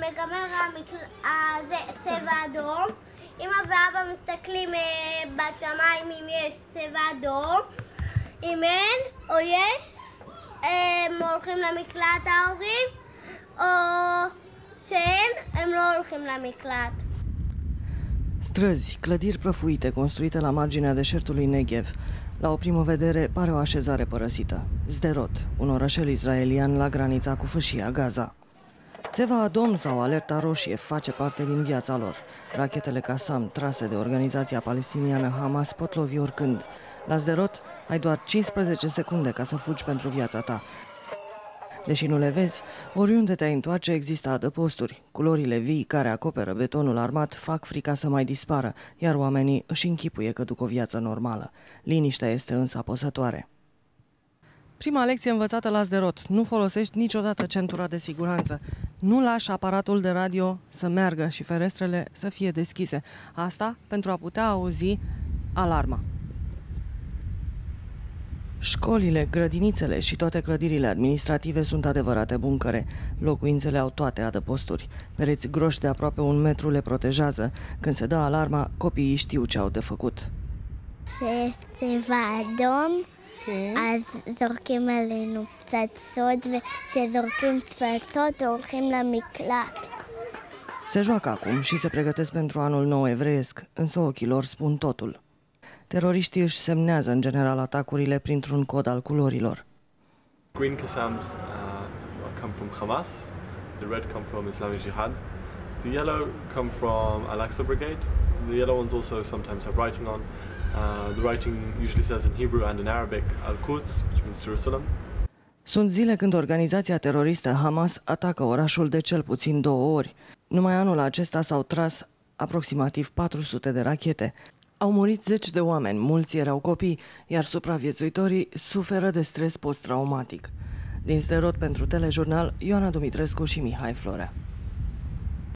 מגמר צבע אדום. אמא ואבא מסתכלים בשמיים אם יש צבע אדום. אם אין או יש, הם הולכים למקלט ההורים, או שאין, הם לא הולכים למקלט. Străzi, clădiri prăfuite construite la marginea deșertului Negev. La o primă vedere pare o așezare părăsită. Sderot, un orășel israelian la granița cu fâșia Gaza. Țeva adom sau alerta roșie face parte din viața lor. Rachetele Qassam, trase de organizația palestiniană Hamas, pot lovi oricând. La Sderot ai doar 15 secunde ca să fugi pentru viața ta. Deși nu le vezi, oriunde te-ai întoarce există adăposturi. Culorile vii care acoperă betonul armat fac frica să mai dispară, iar oamenii își închipuie că duc o viață normală. Liniștea este însă apăsătoare. Prima lecție învățată la Sderot: nu folosești niciodată centura de siguranță. Nu lași aparatul de radio să meargă și ferestrele să fie deschise. Asta pentru a putea auzi alarma. Școlile, grădinițele și toate clădirile administrative sunt adevărate buncăre. Locuințele au toate adăposturi. Pereți groși de aproape 1 metru le protejează. Când se dă alarma, copiii știu ce au de făcut. כשצבע אדום, אז זורקים עלינו פצצות, וכשזורקים פצצות הולכים למקלט. Se joacă acum și se pregătesc pentru anul nou evreiesc, însă ochii lor spun totul. Teroriștii își semnează în general atacurile printr-un cod al culorilor. Green Qassams come from Hamas, the red come from Islamic Jihad, the yellow come from Al-Aqsa Brigade. The yellow ones also sometimes have writing on. The writing usually says in Hebrew and in Arabic Al-Quds, which means Jerusalem. Sunt zile când organizația teroristă Hamas atacă orașul de cel puțin 2 ori. Numai anul acesta s-au tras aproximativ 400 de rachete. Au murit 10 de oameni, mulți erau copii, iar supraviețuitorii suferă de stres post-traumatic. Din Sderot pentru Telejurnal, Ioana Dumitrescu și Mihai Florea.